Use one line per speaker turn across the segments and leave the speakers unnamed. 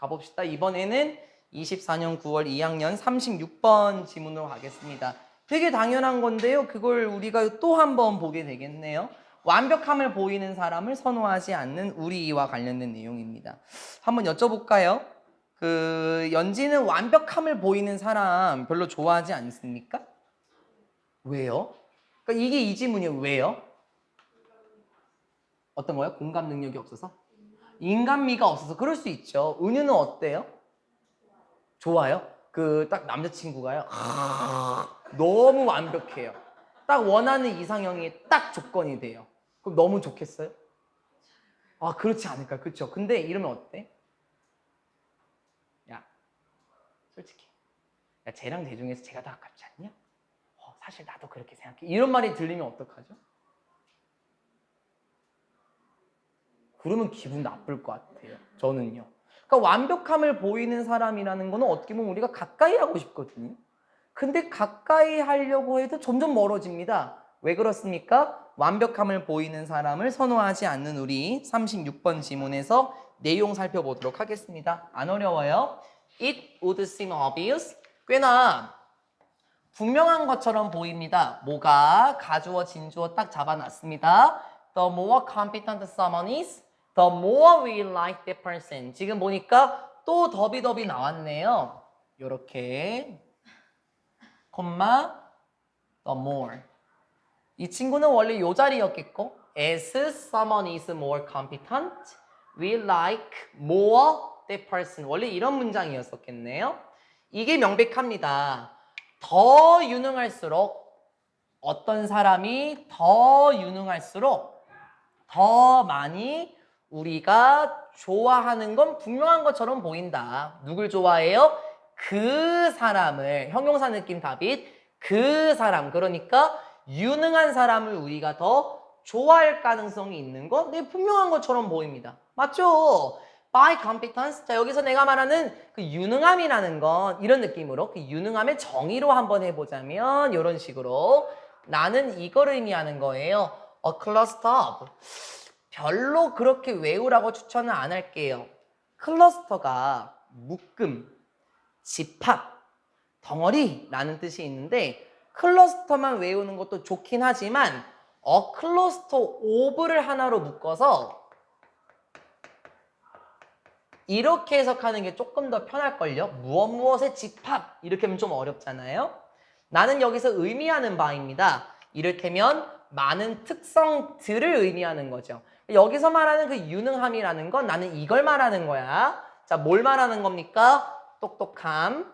가봅시다. 이번에는 24년 9월 2학년 36번 지문으로 가겠습니다. 되게 당연한 건데요. 그걸 우리가 또 한 번 보게 되겠네요. 완벽함을 보이는 사람을 선호하지 않는 우리와 관련된 내용입니다. 한번 여쭤볼까요? 연지는 완벽함을 보이는 사람 별로 좋아하지 않습니까? 왜요? 그러니까 이게 이 지문이에요. 왜요? 어떤 거요? 공감 능력이 없어서? 인간미가 없어서 그럴 수 있죠. 은유는 어때요? 좋아요? 딱 남자친구가요. 너무 완벽해요. 딱 원하는 이상형이 딱 조건이 돼요. 그럼 너무 좋겠어요? 아, 그렇지 않을까요? 그렇죠. 근데 이러면 어때? 야, 솔직히. 야, 쟤랑 쟤 중에서 쟤가 더 아깝지 않냐? 사실 나도 그렇게 생각해. 이런 말이 들리면 어떡하죠? 그러면 기분 나쁠 것 같아요. 저는요. 그러니까 완벽함을 보이는 사람이라는 거는 어떻게 보면 우리가 가까이 하고 싶거든요. 근데 가까이 하려고 해도 점점 멀어집니다. 왜 그렇습니까? 완벽함을 보이는 사람을 선호하지 않는 우리 36번 지문에서 내용 살펴보도록 하겠습니다. 안 어려워요. It would seem obvious. 꽤나 분명한 것처럼 보입니다. 뭐가 가주어 진주어 딱 잡아놨습니다. The more competent someone is, the more we like that person. 지금 보니까 또 더비더비 나왔네요. 요렇게 콤마 the more. 이 친구는 원래 요 자리였겠고 as someone is more competent, we like more that person. 원래 이런 문장이었었겠네요. 이게 명백합니다. 더 유능할수록 어떤 사람이 더 유능할수록 더 많이 우리가 좋아하는 건 분명한 것처럼 보인다. 누굴 좋아해요? 그 사람을. 형용사 느낌 답잇. 그 사람. 그러니까 유능한 사람을 우리가 더 좋아할 가능성이 있는 건 분명한 것처럼 보입니다. 맞죠? by competence. 자, 여기서 내가 말하는 그 유능함이라는 건 이런 느낌으로 그 유능함의 정의로 한번 해보자면 이런 식으로 나는 이걸 의미하는 거예요. A cluster of. 별로 그렇게 외우라고 추천은 안 할게요. 클러스터가 묶음, 집합, 덩어리라는 뜻이 있는데 클러스터만 외우는 것도 좋긴 하지만 클러스터 오브를 하나로 묶어서 이렇게 해석하는 게 조금 더 편할걸요. 무엇의 집합 이렇게 하면 좀 어렵잖아요. 나는 여기서 의미하는 바입니다. 이를테면 많은 특성들을 의미하는 거죠. 여기서 말하는 그 유능함이라는 건 나는 이걸 말하는 거야. 자, 뭘 말하는 겁니까? 똑똑함.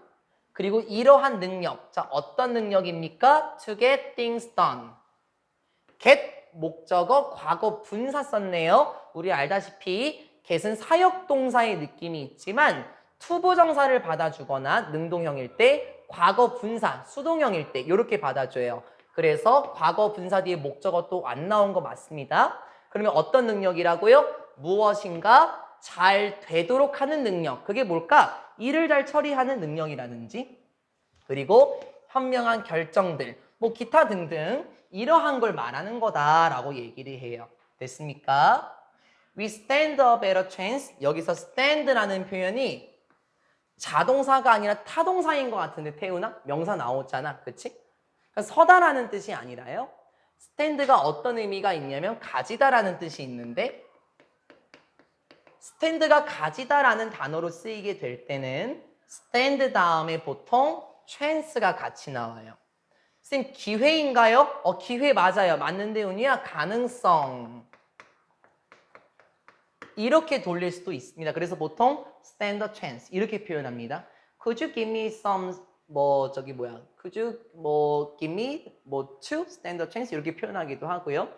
그리고 이러한 능력. 자, 어떤 능력입니까? To get things done. get 목적어 과거 분사 썼네요. 우리 알다시피 get은 사역동사의 느낌이 있지만 투부정사를 받아주거나 능동형일 때 과거 분사, 수동형일 때 이렇게 받아줘요. 그래서 과거 분사 뒤에 목적어 또 안 나온 거 맞습니다. 그러면 어떤 능력이라고요? 무엇인가 잘 되도록 하는 능력. 그게 뭘까? 일을 잘 처리하는 능력이라든지 그리고 현명한 결정들, 뭐 기타 등등 이러한 걸 말하는 거다라고 얘기를 해요. 됐습니까? We stand a better chance. 여기서 stand라는 표현이 자동사가 아니라 타동사인 것 같은데 태우나? 명사 나오잖아. 그치? 그러니까 서다라는 뜻이 아니라요. stand가 어떤 의미가 있냐면 가지다라는 뜻이 있는데 stand가 가지다라는 단어로 쓰이게 될 때는 stand 다음에 보통 chance가 같이 나와요. 쌤 기회인가요? 기회 맞아요. 맞는데 운이야 가능성. 이렇게 돌릴 수도 있습니다. 그래서 보통 stand a chance 이렇게 표현합니다. Could you give me some Could you give me to stand a chance 이렇게 표현하기도 하고요.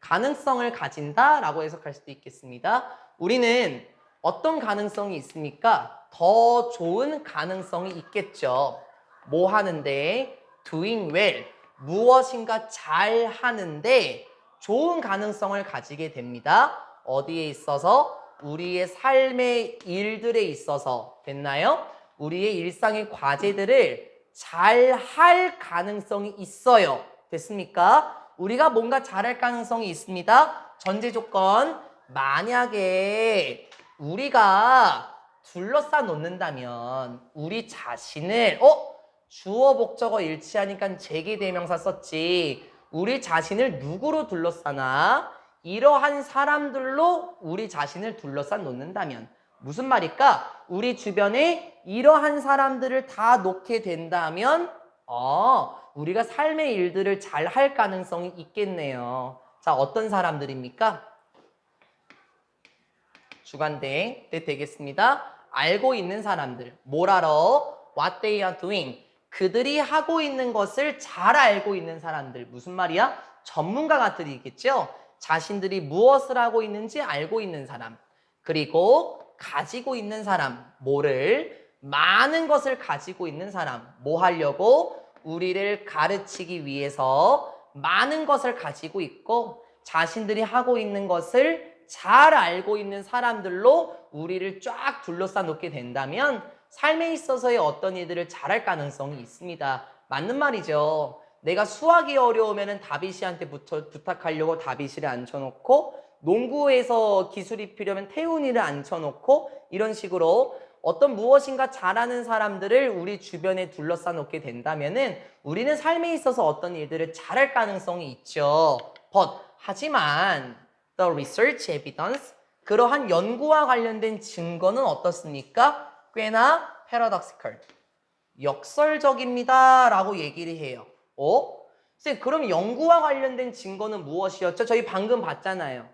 가능성을 가진다라고 해석할 수도 있겠습니다. 우리는 어떤 가능성이 있습니까? 더 좋은 가능성이 있겠죠. 뭐 하는데? Doing well. 무엇인가 잘 하는데 좋은 가능성을 가지게 됩니다. 어디에 있어서? 우리의 삶의 일들에 있어서. 됐나요? 우리의 일상의 과제들을 잘 할 가능성이 있어요. 됐습니까? 우리가 뭔가 잘할 가능성이 있습니다. 전제 조건. 만약에 우리가 둘러싸 놓는다면 우리 자신을 주어 목적어 일치하니까 제기대명사 썼지. 우리 자신을 누구로 둘러싸나? 이러한 사람들로 우리 자신을 둘러싸 놓는다면 무슨 말일까? 우리 주변에 이러한 사람들을 다 놓게 된다면 우리가 삶의 일들을 잘 할 가능성이 있겠네요. 자, 어떤 사람들입니까? 주관대 되겠습니다. 알고 있는 사람들. 뭘 알아? What they are doing. 그들이 하고 있는 것을 잘 알고 있는 사람들. 무슨 말이야? 전문가가 들이겠죠? 자신들이 무엇을 하고 있는지 알고 있는 사람. 그리고 가지고 있는 사람. 뭐를? 많은 것을 가지고 있는 사람. 뭐 하려고? 우리를 가르치기 위해서 많은 것을 가지고 있고 자신들이 하고 있는 것을 잘 알고 있는 사람들로 우리를 쫙 둘러싸 놓게 된다면 삶에 있어서의 어떤 일들을 잘할 가능성이 있습니다. 맞는 말이죠. 내가 수학이 어려우면 다비씨한테 부탁하려고 다비씨를 앉혀놓고 농구에서 기술이 필요하면 태훈이를 앉혀놓고 이런 식으로 어떤 무엇인가 잘하는 사람들을 우리 주변에 둘러싸 놓게 된다면은 우리는 삶에 있어서 어떤 일들을 잘할 가능성이 있죠. 하지만 the research evidence 그러한 연구와 관련된 증거는 어떻습니까? 꽤나 paradoxical 역설적입니다 라고 얘기를 해요. 쌤, 그럼 연구와 관련된 증거는 무엇이었죠? 저희 방금 봤잖아요.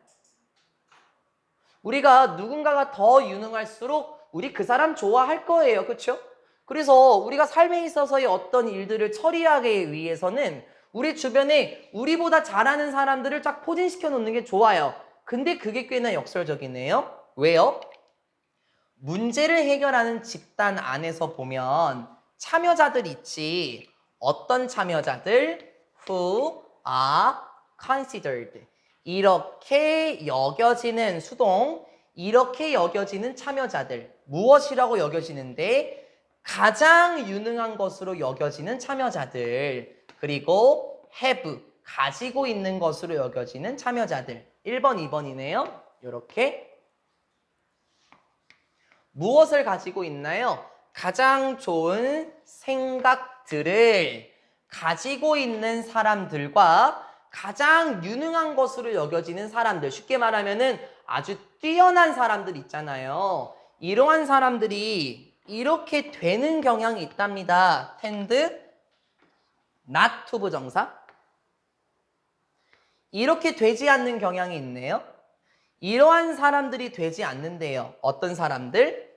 우리가 누군가가 더 유능할수록 우리 그 사람 좋아할 거예요. 그렇죠? 그래서 우리가 삶에 있어서의 어떤 일들을 처리하기 위해서는 우리 주변에 우리보다 잘하는 사람들을 쫙 포진시켜 놓는 게 좋아요. 근데 그게 꽤나 역설적이네요. 왜요? 문제를 해결하는 집단 안에서 보면 참여자들 있지. 어떤 참여자들? Who are considered. 이렇게 여겨지는 수동, 이렇게 여겨지는 참여자들. 무엇이라고 여겨지는데? 가장 유능한 것으로 여겨지는 참여자들. 그리고 have, 가지고 있는 것으로 여겨지는 참여자들. 1번, 2번이네요. 이렇게. 무엇을 가지고 있나요? 가장 좋은 생각들을 가지고 있는 사람들과 가장 유능한 것으로 여겨지는 사람들, 쉽게 말하면은 아주 뛰어난 사람들 있잖아요. 이러한 사람들이 이렇게 되는 경향이 있답니다. tend, not to 부정사. 이렇게 되지 않는 경향이 있네요. 이러한 사람들이 되지 않는데요. 어떤 사람들?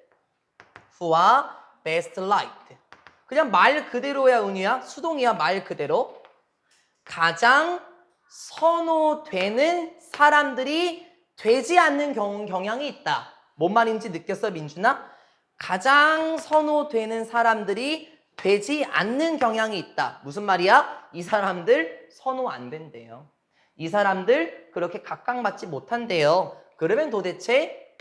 Who are best liked. 그냥 말 그대로야, 은유야. 수동이야, 말 그대로. 가장 선호되는 사람들이 되지 않는 경향이 있다. 뭔 말인지 느꼈어, 민준아? 가장 선호되는 사람들이 되지 않는 경향이 있다. 무슨 말이야? 이 사람들 선호 안 된대요. 이 사람들 그렇게 각광받지 못한대요. 그러면 도대체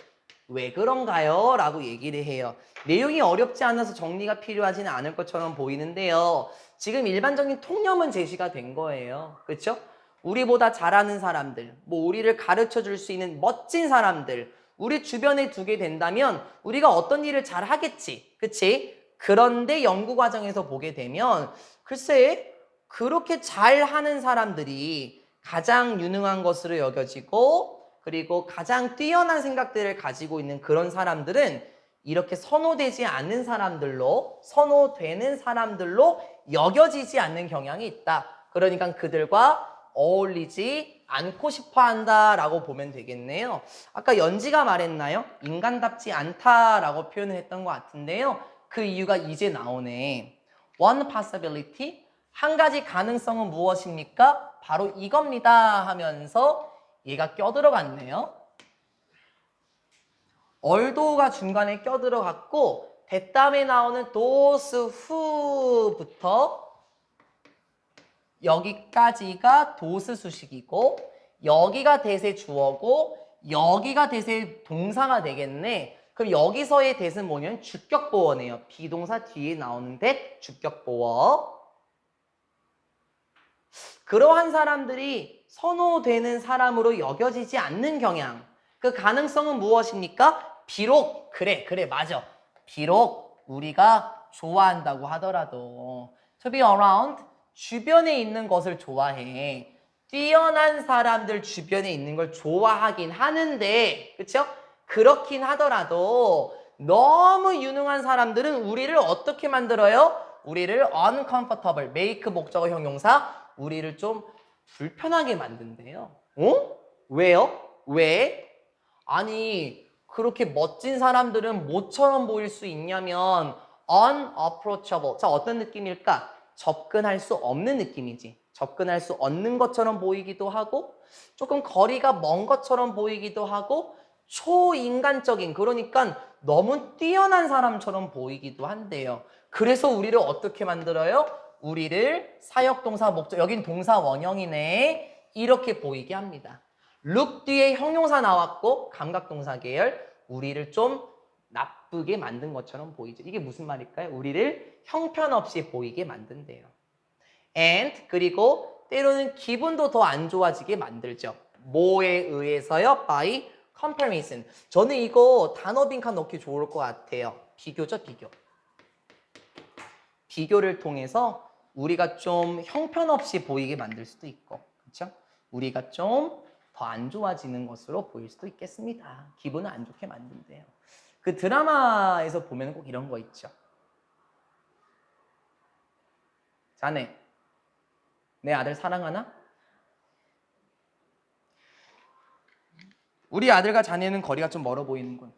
왜 그런가요? 라고 얘기를 해요. 내용이 어렵지 않아서 정리가 필요하지는 않을 것처럼 보이는데요. 지금 일반적인 통념은 제시가 된 거예요. 그렇죠? 우리보다 잘하는 사람들, 우리를 가르쳐 줄 수 있는 멋진 사람들, 우리 주변에 두게 된다면 우리가 어떤 일을 잘 하겠지. 그치? 그런데 연구 과정에서 보게 되면 글쎄 그렇게 잘하는 사람들이 가장 유능한 것으로 여겨지고 그리고 가장 뛰어난 생각들을 가지고 있는 그런 사람들은 이렇게 선호되지 않는 사람들로 선호되는 사람들로 여겨지지 않는 경향이 있다. 그러니까 그들과 어울리지 않고 싶어 한다라고 보면 되겠네요. 아까 연지가 말했나요? 인간답지 않다라고 표현을 했던 것 같은데요. 그 이유가 이제 나오네. One possibility, 한 가지 가능성은 무엇입니까? 바로 이겁니다 하면서 얘가 껴들어갔네요. 얼도가 중간에 껴들어갔고 대담에 나오는 those who부터 여기까지가 도스 수식이고 여기가 대세 주어고 여기가 대세 동사가 되겠네. 그럼 여기서의 대세는 뭐냐면 주격보어네요. 비동사 뒤에 나오는 대 주격보어. 그러한 사람들이 선호되는 사람으로 여겨지지 않는 경향. 그 가능성은 무엇입니까? 비록 그래 맞아. 비록 우리가 좋아한다고 하더라도 to be around, 주변에 있는 것을 좋아해. 뛰어난 사람들 주변에 있는 걸 좋아하긴 하는데, 그쵸? 그렇긴 하더라도 너무 유능한 사람들은 우리를 어떻게 만들어요? 우리를 uncomfortable, make 목적어 형용사, 우리를 좀 불편하게 만든대요. 어? 왜요? 왜? 아니, 그렇게 멋진 사람들은 뭐처럼 보일 수 있냐면 unapproachable. 자, 어떤 느낌일까? 접근할 수 없는 느낌이지. 접근할 수 없는 것처럼 보이기도 하고 조금 거리가 먼 것처럼 보이기도 하고 초인간적인, 그러니까 너무 뛰어난 사람처럼 보이기도 한대요. 그래서 우리를 어떻게 만들어요? 우리를 사역동사 목적, 여긴 동사 원형이네, 이렇게 보이게 합니다. look 뒤에 형용사 나왔고 감각동사 계열, 우리를 좀 나쁘게 만든 것처럼 보이죠. 이게 무슨 말일까요? 우리를 형편없이 보이게 만든대요. and, 그리고 때로는 기분도 더 안 좋아지게 만들죠. 뭐에 의해서요? by comparison. 저는 이거 단어 빈칸 넣기 좋을 것 같아요. 비교죠, 비교. 비교를 통해서 우리가 좀 형편없이 보이게 만들 수도 있고, 그렇죠? 우리가 좀 더 안 좋아지는 것으로 보일 수도 있겠습니다. 기분을 안 좋게 만든대요. 그 드라마에서 보면 꼭 이런 거 있죠. 자네, 내 아들 사랑하나? 우리 아들과 자네는 거리가 좀 멀어 보이는군.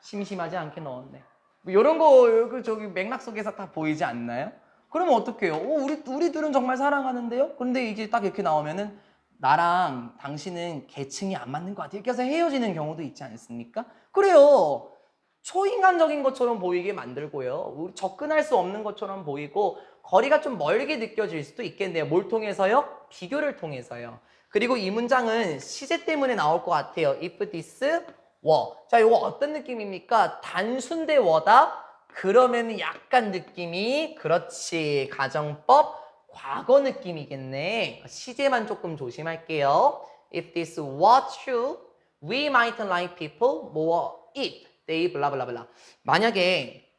심심하지 않게 넣었네. 뭐 이런 거 저기 맥락 속에서 다 보이지 않나요? 그러면 어떡해요? 우리들은 정말 사랑하는데요? 그런데 이제 딱 이렇게 나오면은 나랑 당신은 계층이 안 맞는 것 같아요. 이렇게 해서 헤어지는 경우도 있지 않습니까? 그래요. 초인간적인 것처럼 보이게 만들고요. 우리 접근할 수 없는 것처럼 보이고 거리가 좀 멀게 느껴질 수도 있겠네요. 뭘 통해서요? 비교를 통해서요. 그리고 이 문장은 시제 때문에 나올 것 같아요. If this were. 자, 이거 어떤 느낌입니까? 단순 대 were다? 그러면 약간 느낌이, 그렇지, 가정법 과거 느낌이겠네. 시제만 조금 조심할게요. If this were true, we might like people more if they blah blah blah. 만약에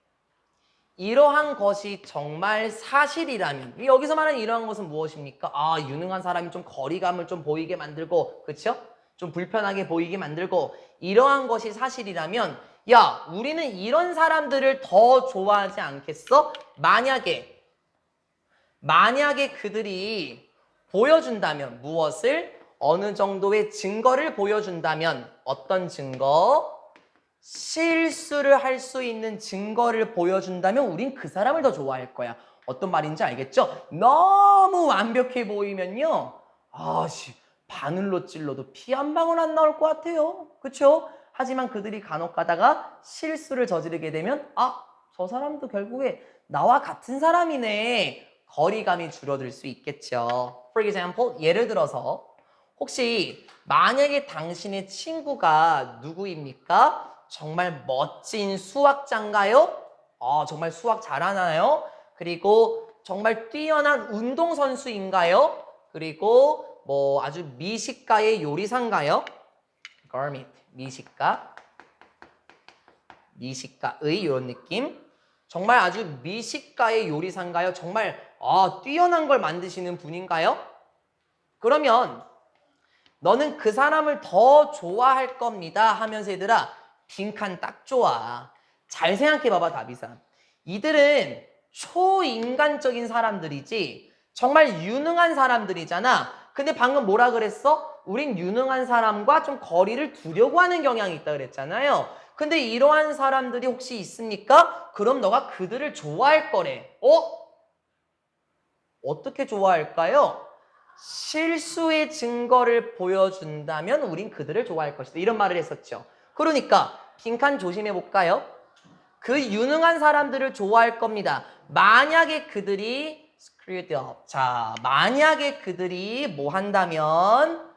이러한 것이 정말 사실이라면, 여기서 말하는 이러한 것은 무엇입니까? 아, 유능한 사람이 좀 거리감을 좀 보이게 만들고, 그쵸? 좀 불편하게 보이게 만들고, 이러한 것이 사실이라면, 야, 우리는 이런 사람들을 더 좋아하지 않겠어? 만약에 그들이 보여준다면, 무엇을? 어느 정도의 증거를 보여준다면, 어떤 증거? 실수를 할 수 있는 증거를 보여준다면 우린 그 사람을 더 좋아할 거야. 어떤 말인지 알겠죠? 너무 완벽해 보이면요, 바늘로 찔러도 피 한 방울 안 나올 것 같아요. 그쵸? 하지만 그들이 간혹 가다가 실수를 저지르게 되면 저 사람도 결국에 나와 같은 사람이네. 거리감이 줄어들 수 있겠죠. For example, 예를 들어서 혹시 만약에 당신의 친구가 누구입니까? 정말 멋진 수학자인가요? 정말 수학 잘하나요? 그리고 정말 뛰어난 운동선수인가요? 그리고 뭐 아주 미식가의 요리사인가요? garment, 미식가의 이런 느낌. 정말 아주 미식가의 요리사인가요? 정말 뛰어난 걸 만드시는 분인가요? 그러면 너는 그 사람을 더 좋아할 겁니다 하면서 얘들아, 빈칸 딱 좋아. 잘 생각해봐봐, 다비사. 이들은 초인간적인 사람들이지 정말 유능한 사람들이잖아. 근데 방금 뭐라 그랬어? 우린 유능한 사람과 좀 거리를 두려고 하는 경향이 있다 그랬잖아요. 근데 이러한 사람들이 혹시 있습니까? 그럼 너가 그들을 좋아할 거래. 어떻게 좋아할까요? 실수의 증거를 보여준다면 우린 그들을 좋아할 것이다. 이런 말을 했었죠. 그러니까 빈칸 조심해 볼까요? 그 유능한 사람들을 좋아할 겁니다. 만약에 그들이 screwed up. 자, 만약에 그들이 뭐 한다면,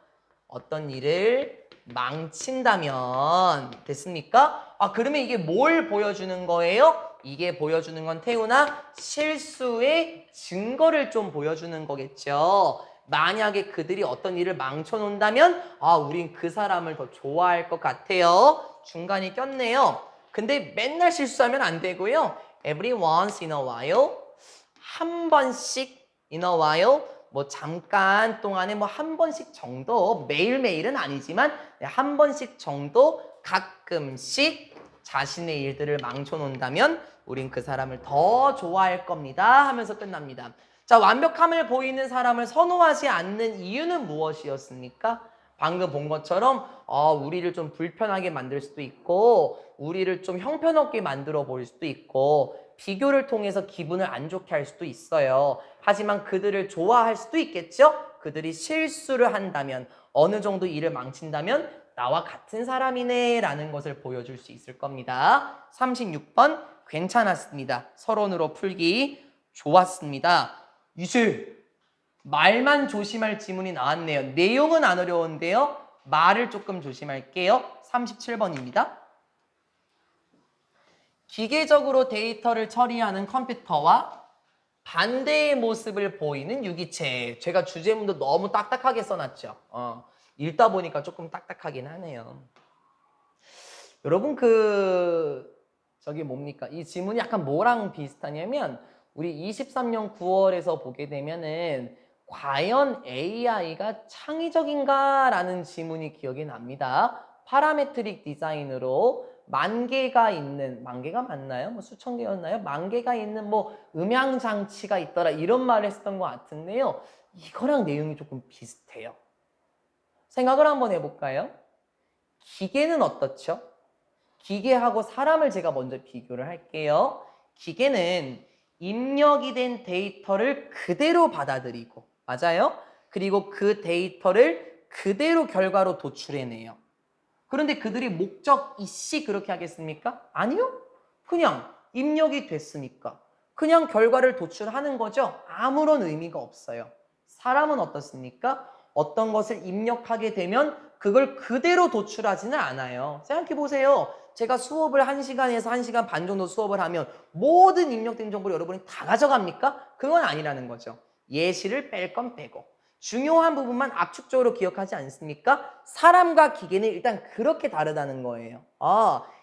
어떤 일을 망친다면, 됐습니까? 그러면 이게 뭘 보여주는 거예요? 이게 보여주는 건 태우나 실수의 증거를 좀 보여주는 거겠죠. 만약에 그들이 어떤 일을 망쳐놓는다면 우린 그 사람을 더 좋아할 것 같아요. 중간이 꼈네요. 근데 맨날 실수하면 안 되고요. Every once in a while, 한 번씩 in a while, 뭐 잠깐 동안에 뭐 한 번씩 정도, 매일매일은 아니지만 한 번씩 정도 가끔씩 자신의 일들을 망쳐놓는다면 우린 그 사람을 더 좋아할 겁니다 하면서 끝납니다. 자, 완벽함을 보이는 사람을 선호하지 않는 이유는 무엇이었습니까? 방금 본 것처럼 우리를 좀 불편하게 만들 수도 있고 우리를 좀 형편없게 만들어 버릴 수도 있고 비교를 통해서 기분을 안 좋게 할 수도 있어요. 하지만 그들을 좋아할 수도 있겠죠? 그들이 실수를 한다면 어느 정도 일을 망친다면 나와 같은 사람이네 라는 것을 보여줄 수 있을 겁니다. 36번 괜찮았습니다. 서론으로 풀기 좋았습니다. 이제 말만 조심할 지문이 나왔네요. 내용은 안 어려운데요. 말을 조금 조심할게요. 37번입니다. 기계적으로 데이터를 처리하는 컴퓨터와 반대의 모습을 보이는 유기체. 제가 주제문도 너무 딱딱하게 써놨죠. 읽다 보니까 조금 딱딱하긴 하네요. 여러분 저기 뭡니까? 이 지문이 약간 뭐랑 비슷하냐면 우리 23년 9월에서 보게 되면은 과연 AI가 창의적인가? 라는 지문이 기억이 납니다. 파라메트릭 디자인으로 만 개가 맞나요? 뭐 수천 개였나요? 만 개가 있는 뭐 음향 장치가 있더라 이런 말을 했었던 것 같은데요. 이거랑 내용이 조금 비슷해요. 생각을 한번 해볼까요? 기계는 어떻죠? 기계하고 사람을 제가 먼저 비교를 할게요. 기계는 입력이 된 데이터를 그대로 받아들이고, 맞아요? 그리고 그 데이터를 그대로 결과로 도출해내요. 그런데 그들이 목적 이씨 그렇게 하겠습니까? 아니요. 그냥 입력이 됐으니까 그냥 결과를 도출하는 거죠. 아무런 의미가 없어요. 사람은 어떻습니까? 어떤 것을 입력하게 되면 그걸 그대로 도출하지는 않아요. 생각해 보세요. 제가 수업을 1시간에서 1시간 반 정도 수업을 하면 모든 입력된 정보를 여러분이 다 가져갑니까? 그건 아니라는 거죠. 예시를 뺄 건 빼고 중요한 부분만 압축적으로 기억하지 않습니까? 사람과 기계는 일단 그렇게 다르다는 거예요.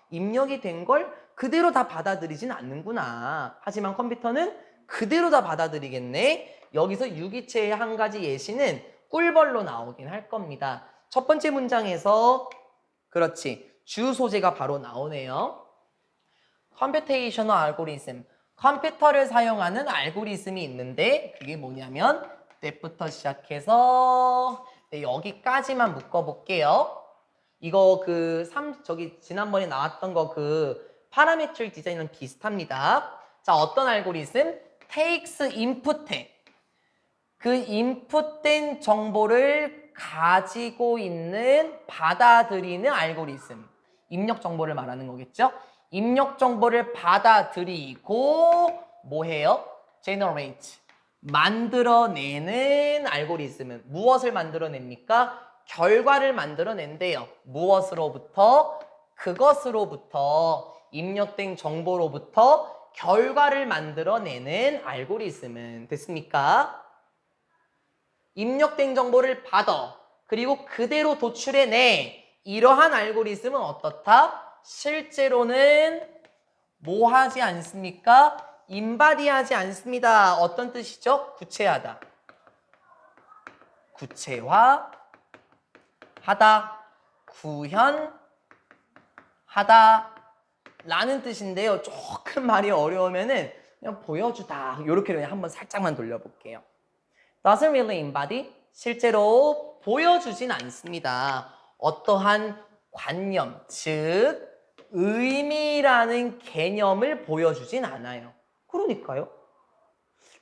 입력이 된 걸 그대로 다 받아들이진 않는구나. 하지만 컴퓨터는 그대로 다 받아들이겠네. 여기서 유기체의 한 가지 예시는 꿀벌로 나오긴 할 겁니다. 첫 번째 문장에서 그렇지. 주 소재가 바로 나오네요. 컴퓨테이셔널 알고리즘. 컴퓨터를 사용하는 알고리즘이 있는데 그게 뭐냐면 때부터 시작해서 여기까지만 묶어볼게요. 이거 저기 지난번에 나왔던 거 파라메트릭 디자인은 비슷합니다. 자, 어떤 알고리즘? takes input해. 그 인풋된 정보를 가지고 있는 받아들이는 알고리즘. 입력 정보를 말하는 거겠죠? 입력 정보를 받아들이고 뭐 해요? generate. 만들어내는 알고리즘은 무엇을 만들어냅니까? 결과를 만들어낸대요. 무엇으로부터? 그것으로부터 입력된 정보로부터 결과를 만들어내는 알고리즘은 됐습니까? 입력된 정보를 받아 그리고 그대로 도출해내. 이러한 알고리즘은 어떻다? 실제로는 뭐 하지 않습니까? 인바디하지 않습니다. 어떤 뜻이죠? 구체하다. 구체화하다. 구현하다 라는 뜻인데요. 조금 말이 어려우면은 그냥 보여주다. 이렇게 그냥 한번 살짝만 돌려볼게요. doesn't really embody. 실제로 보여주진 않습니다. 어떠한 관념, 즉 의미라는 개념을 보여주진 않아요. 그러니까요.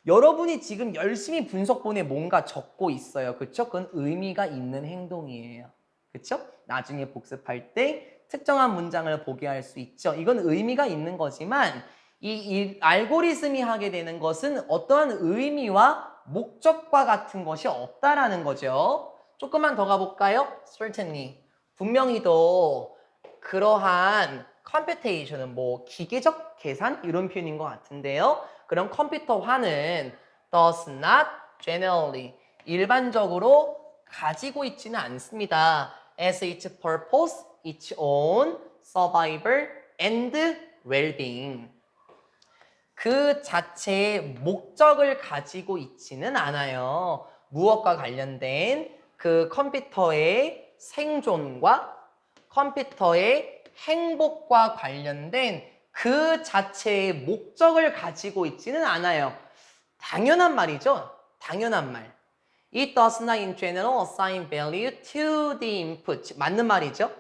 여러분이 지금 열심히 분석본에 뭔가 적고 있어요. 그렇죠? 그건 의미가 있는 행동이에요. 그렇죠? 나중에 복습할 때 특정한 문장을 보게 할 수 있죠. 이건 의미가 있는 거지만 이 알고리즘이 하게 되는 것은 어떠한 의미와 목적과 같은 것이 없다라는 거죠. 조금만 더 가볼까요? Certainly. 분명히도 그러한 컴퓨테이션은 뭐 기계적 계산 이런 표현인 것 같은데요. 그럼 컴퓨터화는 does not generally 일반적으로 가지고 있지는 않습니다. as its purpose, its own survival and well-being. 그 자체의 목적을 가지고 있지는 않아요. 무엇과 관련된 그 컴퓨터의 생존과 컴퓨터의 행복과 관련된 그 자체의 목적을 가지고 있지는 않아요. 당연한 말이죠. 당연한 말. It does not in general assign value to the input. 맞는 말이죠.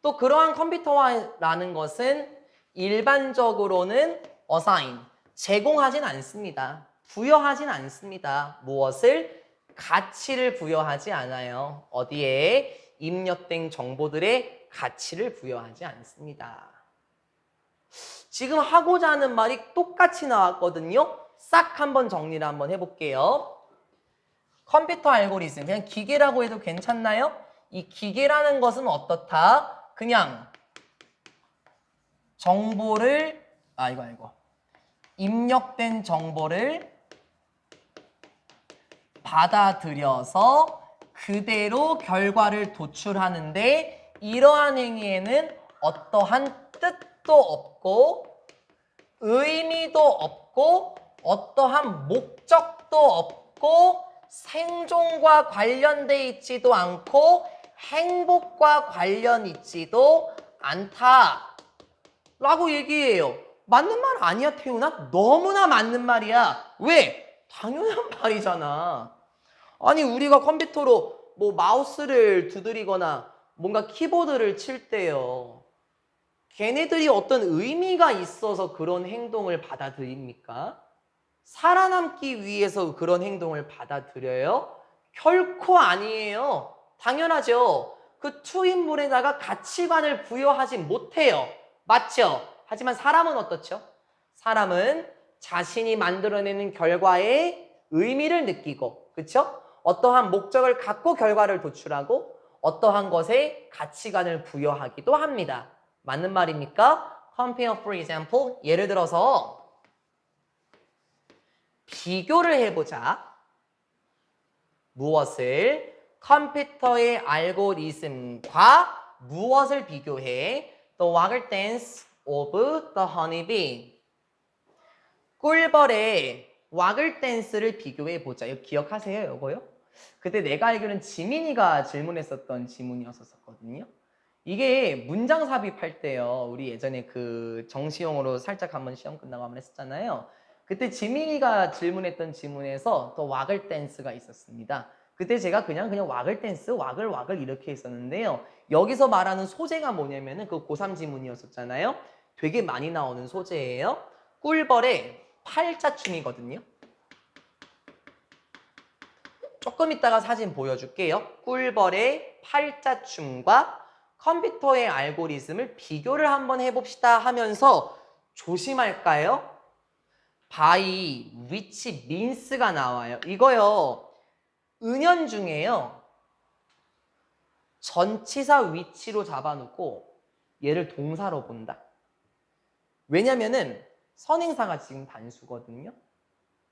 또 그러한 컴퓨터라는 것은 일반적으로는 assign, 제공하진 않습니다. 부여하진 않습니다. 무엇을? 가치를 부여하지 않아요. 어디에? 입력된 정보들의 가치를 부여하지 않습니다. 지금 하고자 하는 말이 똑같이 나왔거든요. 싹 한번 정리를 한번 해볼게요. 컴퓨터 알고리즘, 그냥 기계라고 해도 괜찮나요? 이 기계라는 것은 어떻다? 그냥 정보를, 입력된 정보를 받아들여서 그대로 결과를 도출하는데 이러한 행위에는 어떠한 뜻도 없고 의미도 없고 어떠한 목적도 없고 생존과 관련돼 있지도 않고 행복과 관련 있지도 않다 라고 얘기해요. 맞는 말 아니야, 태훈아? 너무나 맞는 말이야. 왜? 당연한 말이잖아. 아니 우리가 컴퓨터로 뭐 마우스를 두드리거나 뭔가 키보드를 칠 때요. 걔네들이 어떤 의미가 있어서 그런 행동을 받아들입니까? 살아남기 위해서 그런 행동을 받아들여요? 결코 아니에요. 당연하죠. 그 투인물에다가 가치관을 부여하지 못해요. 맞죠? 하지만 사람은 어떻죠? 사람은 자신이 만들어내는 결과에 의미를 느끼고, 그렇죠? 어떠한 목적을 갖고 결과를 도출하고 어떠한 것에 가치관을 부여하기도 합니다. 맞는 말입니까? Compare for example. 예를 들어서 비교를 해보자. 무엇을? 컴퓨터의 알고리즘과 무엇을 비교해? The waggle dance of the honeybee. 꿀벌의 와글 댄스를 비교해 보자. 이거 기억하세요? 이거요? 그때 내가 알기로는 지민이가 질문했었던 지문이었었거든요. 이게 문장 삽입할 때요. 우리 예전에 그 정시용으로 살짝 한번 시험 끝나고 한번 했었잖아요. 그때 지민이가 질문했던 지문에서 또 와글 댄스가 있었습니다. 그때 제가 그냥 와글 댄스, 와글 이렇게 했었는데요. 여기서 말하는 소재가 뭐냐면은 그 고3 지문이었었잖아요. 되게 많이 나오는 소재예요. 꿀벌의 팔자춤이거든요. 조금 이따가 사진 보여줄게요. 꿀벌의 팔자춤과 컴퓨터의 알고리즘을 비교를 한번 해봅시다 하면서 조심할까요? by which means가 나와요. 이거요. 은연중에요. 전치사 위치로 잡아놓고 얘를 동사로 본다. 왜냐면은 선행사가 지금 단수거든요.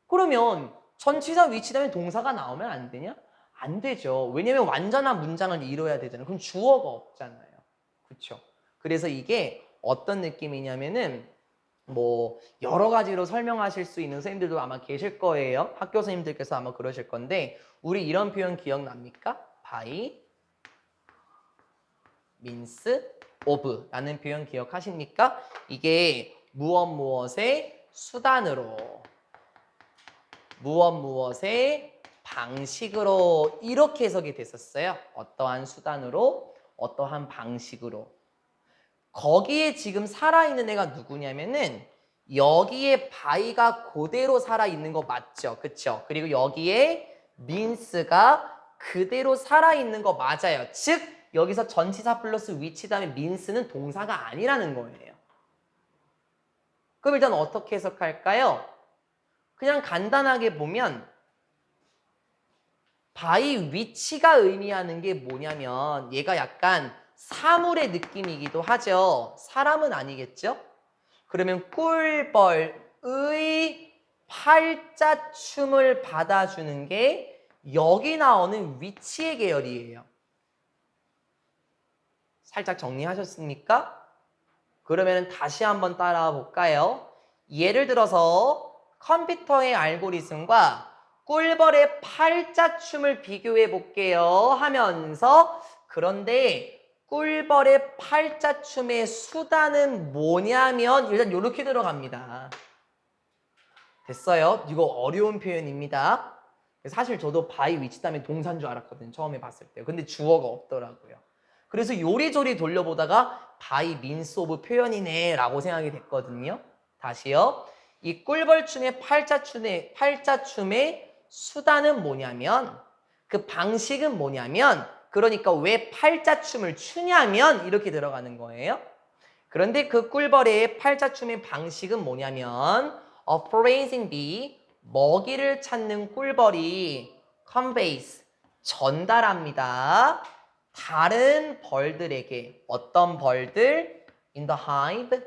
그러면 전치사 위치 다음에 동사가 나오면 안 되냐? 안 되죠. 왜냐면 완전한 문장을 이뤄야 되잖아요. 그럼 주어가 없잖아요. 그렇죠? 그래서 이게 어떤 느낌이냐면은 뭐 여러 가지로 설명하실 수 있는 선생님들도 아마 계실 거예요. 학교 선생님들께서 아마 그러실 건데 우리 이런 표현 기억납니까? by means of 라는 표현 기억하십니까? 이게 무엇의 수단으로 무엇의 방식으로 이렇게 해석이 됐었어요. 어떠한 수단으로 어떠한 방식으로. 거기에 지금 살아있는 애가 누구냐면은 여기에 by가 그대로 살아있는 거 맞죠? 그쵸? 그리고 여기에 means가 그대로 살아있는 거 맞아요. 즉 여기서 전치사 플러스 위치 다음에 means는 동사가 아니라는 거예요. 그럼 일단 어떻게 해석할까요? 그냥 간단하게 보면 by 위치가 의미하는 게 뭐냐면 얘가 약간 사물의 느낌이기도 하죠. 사람은 아니겠죠? 그러면 꿀벌의 팔자춤을 받아주는 게 여기 나오는 위치의 계열이에요. 살짝 정리하셨습니까? 그러면 다시 한번 따라와 볼까요? 예를 들어서 컴퓨터의 알고리즘과 꿀벌의 팔자춤을 비교해 볼게요 하면서 그런데 꿀벌의 팔자춤의 수단은 뭐냐면 일단 이렇게 들어갑니다. 됐어요? 이거 어려운 표현입니다. 사실 저도 바이 위치 다음에 동사인 줄 알았거든요. 처음에 봤을 때. 근데 주어가 없더라고요. 그래서 요리조리 돌려보다가 바이 민스 오브 표현이네 라고 생각이 됐거든요. 다시요. 이 꿀벌춤의 팔자춤의 수단은 뭐냐면 그 방식은 뭐냐면 그러니까 왜 팔자춤을 추냐면 이렇게 들어가는 거예요. 그런데 그 꿀벌의 팔자춤의 방식은 뭐냐면 appraising bee, 먹이를 찾는 꿀벌이 conveys, 전달합니다. 다른 벌들에게 어떤 벌들? in the hive.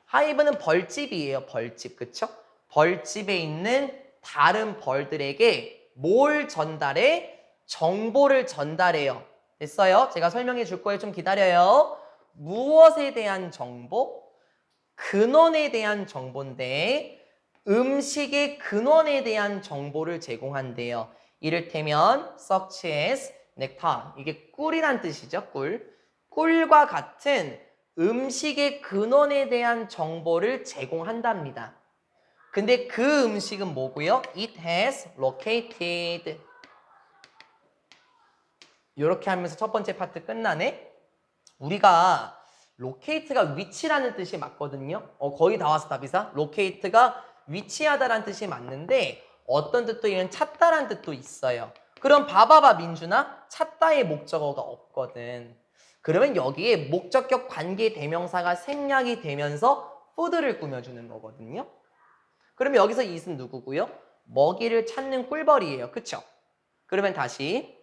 하이브는 벌집이에요. 벌집. 그쵸? 벌집에 있는 다른 벌들에게 뭘 전달해? 정보를 전달해요. 됐어요? 제가 설명해 줄 거예요. 좀 기다려요. 무엇에 대한 정보? 근원에 대한 정보인데 음식의 근원에 대한 정보를 제공한대요. 이를테면 such as nectar. 이게 꿀이란 뜻이죠. 꿀. 꿀과 같은 음식의 근원에 대한 정보를 제공한답니다. 근데 그 음식은 뭐고요? It has located. 이렇게 하면서 첫 번째 파트 끝나네. 우리가 locate가 위치라는 뜻이 맞거든요. 거의 다 왔어, 답이사. locate가 위치하다라는 뜻이 맞는데 어떤 뜻도 있는 찾다라는 뜻도 있어요. 그럼 봐봐봐 민준아, 찾다의 목적어가 없거든. 그러면 여기에 목적격 관계 대명사가 생략이 되면서 food를 꾸며주는 거거든요. 그러면 여기서 it은 누구고요? 먹이를 찾는 꿀벌이에요. 그쵸? 그러면 다시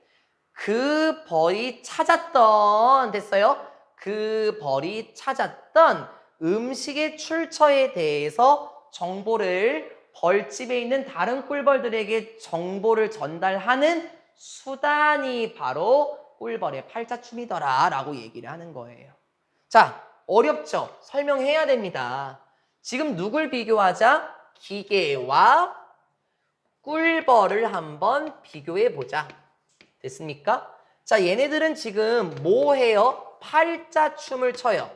그 벌이 찾았던 됐어요? 그 벌이 찾았던 음식의 출처에 대해서 정보를 벌집에 있는 다른 꿀벌들에게 정보를 전달하는 수단이 바로 꿀벌의 팔자춤이더라 라고 얘기를 하는 거예요. 자, 어렵죠? 설명해야 됩니다. 지금 누굴 비교하자? 기계와 꿀벌을 한번 비교해 보자. 됐습니까? 자, 얘네들은 지금 뭐 해요? 팔자춤을 춰요.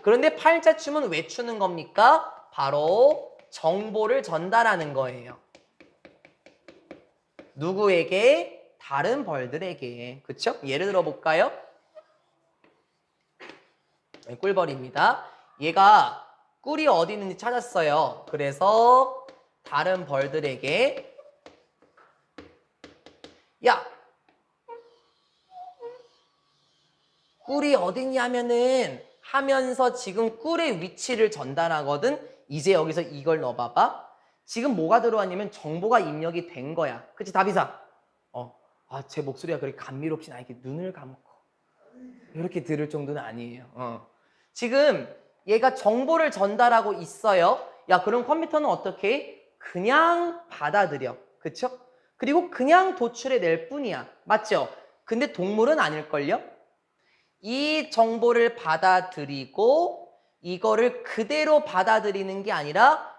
그런데 팔자춤은 왜 추는 겁니까? 바로 정보를 전달하는 거예요. 누구에게? 다른 벌들에게. 그쵸? 예를 들어 볼까요? 꿀벌입니다. 얘가 꿀이 어디 있는지 찾았어요. 그래서 다른 벌들에게 야! 꿀이 어딨냐면은 하면서 지금 꿀의 위치를 전달하거든. 이제 여기서 이걸 넣어봐봐. 지금 뭐가 들어왔냐면 정보가 입력이 된 거야. 그치 다비사? 제 목소리가 그렇게 감미롭진 않게 눈을 감고 이렇게 들을 정도는 아니에요. 지금 얘가 정보를 전달하고 있어요. 야, 그럼 컴퓨터는 어떻게 해? 그냥 받아들여. 그쵸? 그리고 그냥 도출해낼 뿐이야. 맞죠? 근데 동물은 아닐걸요? 이 정보를 받아들이고 이거를 그대로 받아들이는 게 아니라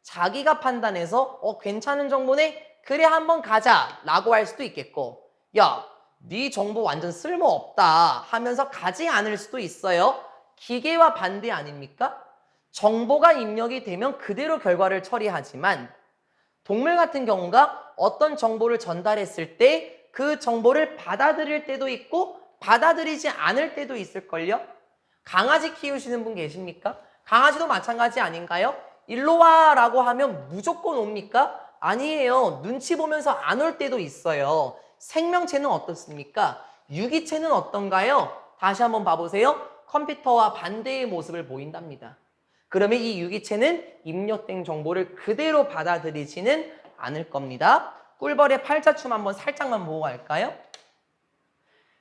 자기가 판단해서 괜찮은 정보네? 그래 한번 가자 라고 할 수도 있겠고 야, 네 정보 완전 쓸모없다 하면서 가지 않을 수도 있어요. 기계와 반대 아닙니까? 정보가 입력이 되면 그대로 결과를 처리하지만 동물 같은 경우가 어떤 정보를 전달했을 때 그 정보를 받아들일 때도 있고 받아들이지 않을 때도 있을걸요? 강아지 키우시는 분 계십니까? 강아지도 마찬가지 아닌가요? 일로 와 라고 하면 무조건 옵니까? 아니에요. 눈치 보면서 안 올 때도 있어요. 생명체는 어떻습니까? 유기체는 어떤가요? 다시 한번 봐보세요. 컴퓨터와 반대의 모습을 보인답니다. 그러면 이 유기체는 입력된 정보를 그대로 받아들이지는 않을 겁니다. 꿀벌의 팔자춤 한번 살짝만 보고 갈까요?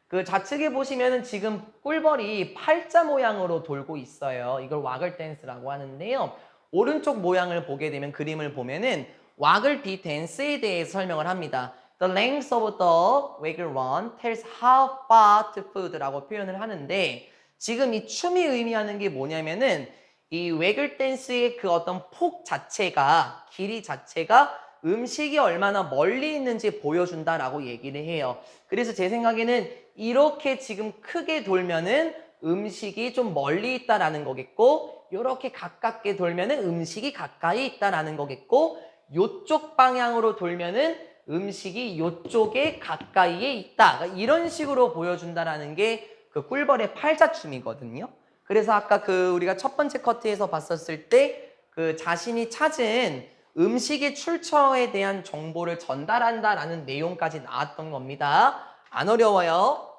그 좌측에 보시면은 지금 꿀벌이 팔자 모양으로 돌고 있어요. 이걸 와글 댄스라고 하는데요. 오른쪽 모양을 보게 되면 그림을 보면은 와글 비 댄스에 대해서 설명을 합니다. The length of the waggle run tells how far to food라고 표현을 하는데 지금 이 춤이 의미하는 게 뭐냐면은 이 외글 댄스의 그 어떤 폭 자체가, 길이 자체가 음식이 얼마나 멀리 있는지 보여준다라고 얘기를 해요. 그래서 제 생각에는 이렇게 지금 크게 돌면은 음식이 좀 멀리 있다라는 거겠고, 이렇게 가깝게 돌면은 음식이 가까이 있다라는 거겠고, 요쪽 방향으로 돌면은 음식이 요쪽에 가까이에 있다. 그러니까 이런 식으로 보여준다라는 게 그 꿀벌의 팔자춤이거든요. 그래서 아까 그 우리가 첫 번째 커트에서 봤었을 때 그 자신이 찾은 음식의 출처에 대한 정보를 전달한다라는 내용까지 나왔던 겁니다. 안 어려워요.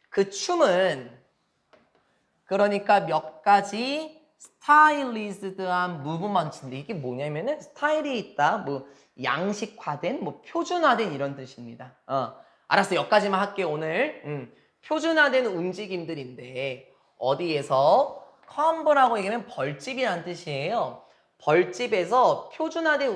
그 춤은 그러니까 몇 가지 스타일리즈드한 무브먼트인데 이게 뭐냐면은 스타일이 있다, 뭐 양식화된, 뭐 표준화된 이런 뜻입니다. 알았어, 여기까지만 할게요 오늘. 표준화된 움직임들인데 어디에서 컴브라고 얘기하면 벌집이라는 뜻이에요. 벌집에서 표준화된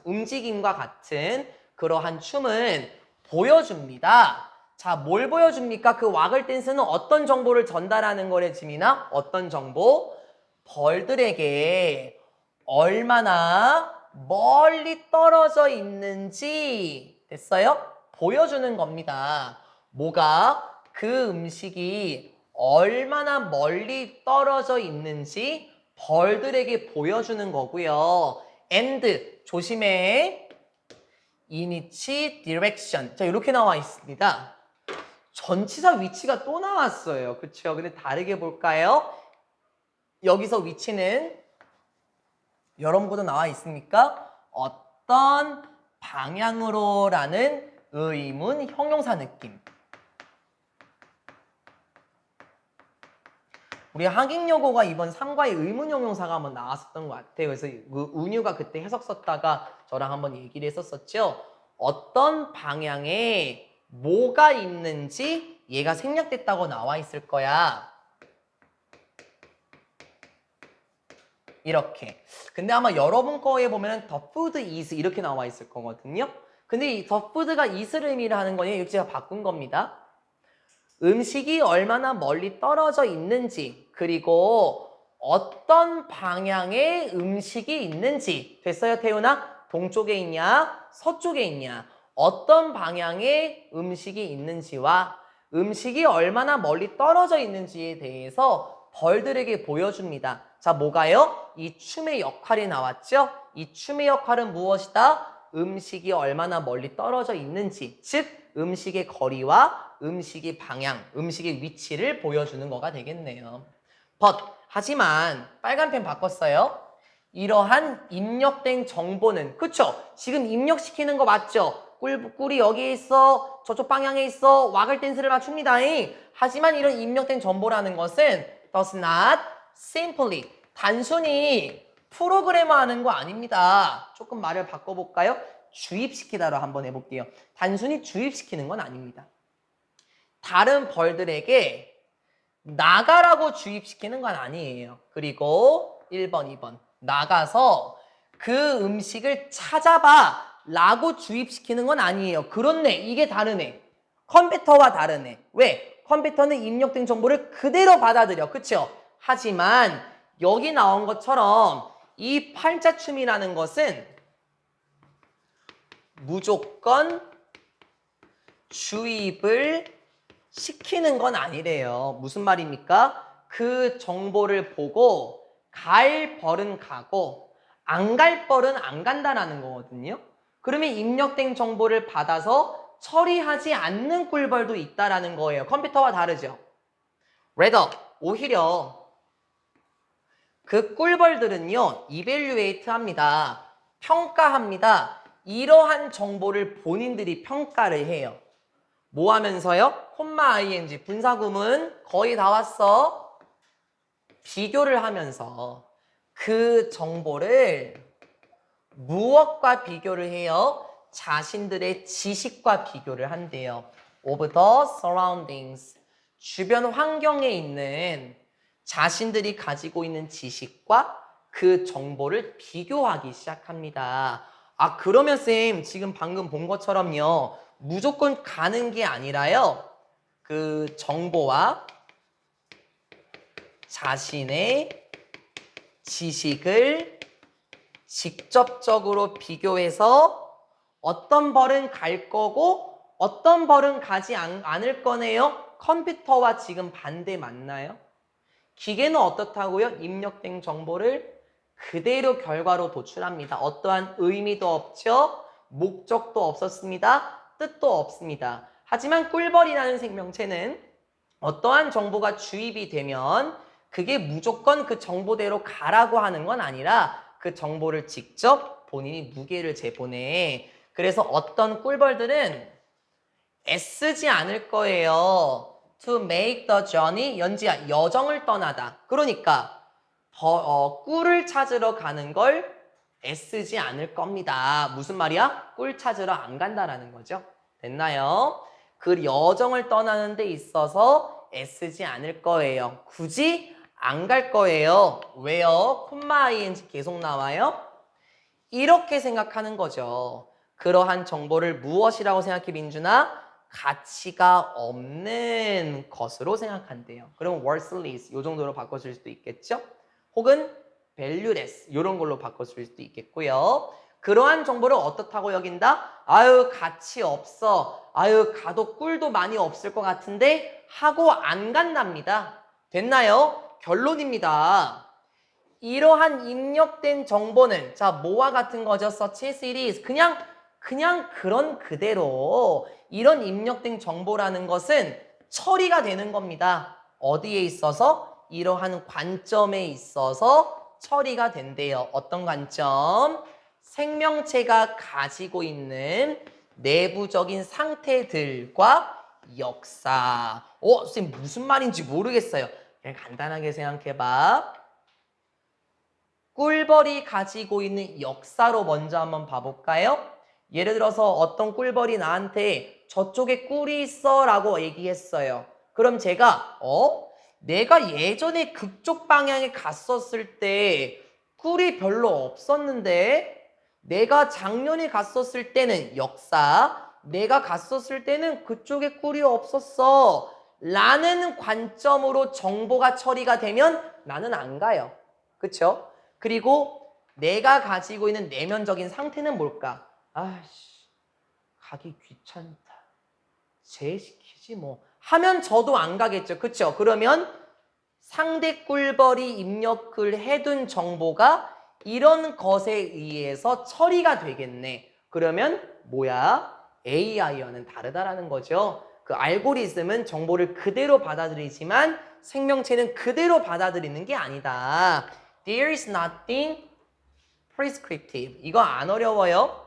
움직임과 같은 그러한 춤은 보여줍니다. 자, 뭘 보여줍니까? 그 와글 댄스는 어떤 정보를 전달하는 거래, 지민아? 어떤 정보? 벌들에게 얼마나 멀리 떨어져 있는지, 됐어요? 보여주는 겁니다. 뭐가? 그 음식이 얼마나 멀리 떨어져 있는지 벌들에게 보여주는 거고요. and, 조심해. init, direction. 자, 이렇게 나와 있습니다. 전치사 위치가 또 나왔어요. 그쵸? 근데 다르게 볼까요? 여기서 위치는 여러분도 나와 있습니까? 어떤 방향으로라는 의문 형용사 느낌. 우리 한국여고가 이번 3과에 의문 형용사가 한번 나왔었던 것 같아요. 그래서 그 운유가 그때 해석 썼다가 저랑 한번 얘기를 했었었죠. 어떤 방향에 뭐가 있는지 얘가 생략됐다고 나와 있을 거야. 이렇게. 근데 아마 여러분 거에 보면 the food is 이렇게 나와 있을 거거든요. 근데 이 the food가 is를 의미를 하는 거니 이거 제가 바꾼 겁니다. 음식이 얼마나 멀리 떨어져 있는지, 그리고 어떤 방향에 음식이 있는지. 됐어요, 태훈아? 동쪽에 있냐? 서쪽에 있냐? 어떤 방향에 음식이 있는지와 음식이 얼마나 멀리 떨어져 있는지에 대해서 벌들에게 보여줍니다. 자, 뭐가요? 이 춤의 역할이 나왔죠? 이 춤의 역할은 무엇이다? 음식이 얼마나 멀리 떨어져 있는지, 즉 음식의 거리와 음식의 방향, 음식의 위치를 보여주는 거가 되겠네요. 하지만 빨간 펜 바꿨어요. 이러한 입력된 정보는, 그쵸? 지금 입력시키는 거 맞죠? 꿀이 여기에 있어, 저쪽 방향에 있어, 와글 댄스를 맞춥니다. 하지만 이런 입력된 정보라는 것은 does not simply, 단순히 프로그래머 하는 거 아닙니다. 조금 말을 바꿔볼까요? 주입시키다로 한번 해볼게요. 단순히 주입시키는 건 아닙니다. 다른 벌들에게 나가라고 주입시키는 건 아니에요. 그리고 1번, 2번. 나가서 그 음식을 찾아봐 라고 주입시키는 건 아니에요. 그렇네. 이게 다르네. 컴퓨터와 다르네. 왜? 컴퓨터는 입력된 정보를 그대로 받아들여. 그쵸? 하지만 여기 나온 것처럼 이 팔자춤이라는 것은 무조건 주입을 시키는 건 아니래요. 무슨 말입니까? 그 정보를 보고 갈 벌은 가고 안 갈 벌은 안 간다라는 거거든요. 그러면 입력된 정보를 받아서 처리하지 않는 꿀벌도 있다라는 거예요. 컴퓨터와 다르죠. rather, 오히려 그 꿀벌들은요, evaluate 합니다. 평가합니다. 이러한 정보를 본인들이 평가를 해요. 뭐 하면서요? 콤마 ing, 분사구문 거의 다 왔어. 비교를 하면서 그 정보를 무엇과 비교를 해요? 자신들의 지식과 비교를 한대요. of the surroundings, 주변 환경에 있는 자신들이 가지고 있는 지식과 그 정보를 비교하기 시작합니다. 아, 그러면 쌤 지금 방금 본 것처럼요, 무조건 가는 게 아니라요, 그 정보와 자신의 지식을 직접적으로 비교해서 어떤 벌은 갈 거고 어떤 벌은 가지 않을 거네요. 컴퓨터와 지금 반대 맞나요? 기계는 어떻다고요? 입력된 정보를 그대로 결과로 도출합니다. 어떠한 의미도 없죠. 목적도 없었습니다. 뜻도 없습니다. 하지만 꿀벌이라는 생명체는 어떠한 정보가 주입이 되면 그게 무조건 그 정보대로 가라고 하는 건 아니라 그 정보를 직접 본인이 무게를 재보내. 그래서 어떤 꿀벌들은 애쓰지 않을 거예요. To make the journey, 연지야, 여정을 떠나다. 그러니까 꿀을 찾으러 가는 걸 애쓰지 않을 겁니다. 무슨 말이야? 꿀 찾으러 안 간다라는 거죠. 됐나요? 그 여정을 떠나는 데 있어서 애쓰지 않을 거예요. 굳이 안 갈 거예요. 왜요? 콤마 ing 계속 나와요? 이렇게 생각하는 거죠. 그러한 정보를 무엇이라고 생각해, 민준아? 가치가 없는 것으로 생각한대요. 그럼 worthless 이 정도로 바꿔줄 수도 있겠죠? 혹은 valueless 이런 걸로 바꿔줄 수도 있겠고요. 그러한 정보를 어떻다고 여긴다? 아유 가치 없어. 아유 가도 꿀도 많이 없을 것 같은데 하고 안 간답니다. 됐나요? 결론입니다. 이러한 입력된 정보는 자 뭐와 같은 거죠? such as it is. 그냥 그런 그대로 이런 입력된 정보라는 것은 처리가 되는 겁니다. 어디에 있어서? 이러한 관점에 있어서 처리가 된대요. 어떤 관점? 생명체가 가지고 있는 내부적인 상태들과 역사. 선생님 무슨 말인지 모르겠어요. 그냥 간단하게 생각해봐. 꿀벌이 가지고 있는 역사로 먼저 한번 봐볼까요? 예를 들어서 어떤 꿀벌이 나한테 저쪽에 꿀이 있어 라고 얘기했어요. 그럼 제가 내가 예전에 그쪽 방향에 갔었을 때 꿀이 별로 없었는데 내가 작년에 갔었을 때는 역사 내가 갔었을 때는 그쪽에 꿀이 없었어 라는 관점으로 정보가 처리가 되면 나는 안 가요. 그쵸? 그리고 내가 가지고 있는 내면적인 상태는 뭘까? 아씨, 가기 귀찮다. 재시키지 뭐. 하면 저도 안 가겠죠. 그쵸? 그러면 상대 꿀벌이 입력을 해둔 정보가 이런 것에 의해서 처리가 되겠네. 그러면 뭐야? AI와는 다르다라는 거죠. 그 알고리즘은 정보를 그대로 받아들이지만 생명체는 그대로 받아들이는 게 아니다. There is nothing prescriptive. 이거 안 어려워요?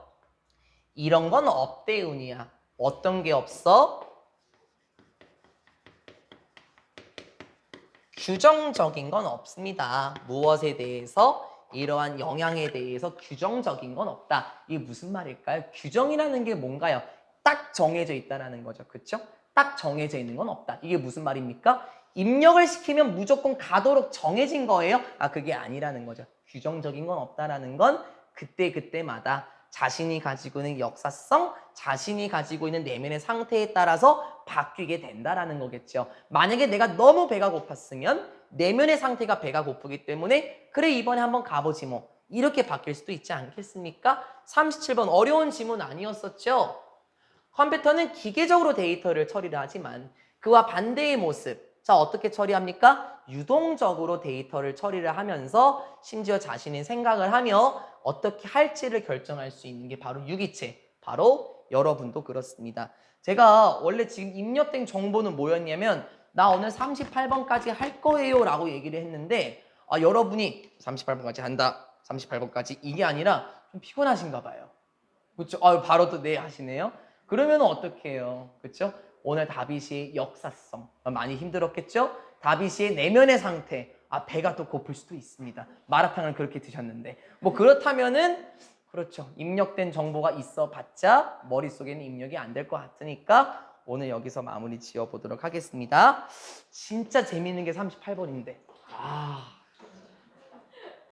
이런 건 없대운이야. 어떤 게 없어? 규정적인 건 없습니다. 무엇에 대해서? 이러한 영향에 대해서 규정적인 건 없다. 이게 무슨 말일까요? 규정이라는 게 뭔가요? 딱 정해져 있다라는 거죠. 그렇죠? 딱 정해져 있는 건 없다. 이게 무슨 말입니까? 입력을 시키면 무조건 가도록 정해진 거예요? 그게 아니라는 거죠. 규정적인 건 없다라는 건 그때그때마다 자신이 가지고 있는 역사성, 자신이 가지고 있는 내면의 상태에 따라서 바뀌게 된다라는 거겠죠. 만약에 내가 너무 배가 고팠으면 내면의 상태가 배가 고프기 때문에 그래 이번에 한번 가보지 뭐 이렇게 바뀔 수도 있지 않겠습니까? 37번 어려운 지문 아니었었죠? 컴퓨터는 기계적으로 데이터를 처리를 하지만 그와 반대의 모습 자 어떻게 처리합니까? 유동적으로 데이터를 처리를 하면서 심지어 자신의 생각을 하며 어떻게 할지를 결정할 수 있는 게 바로 유기체 바로 여러분도 그렇습니다. 제가 원래 지금 입력된 정보는 뭐였냐면 나 오늘 38번까지 할 거예요 라고 얘기를 했는데 여러분이 38번까지 한다 38번까지 이게 아니라 좀 피곤하신가 봐요. 그렇죠? 바로 또 네 하시네요. 그러면 어떻게 해요? 그렇죠? 오늘 다비씨의 역사성 많이 힘들었겠죠? 다비씨의 내면의 상태 배가 또 고플 수도 있습니다. 마라탕을 그렇게 드셨는데 뭐 그렇다면은 그렇죠. 입력된 정보가 있어 봤자 머릿속에는 입력이 안 될 것 같으니까 오늘 여기서 마무리 지어보도록 하겠습니다. 진짜 재미있는 게 38번인데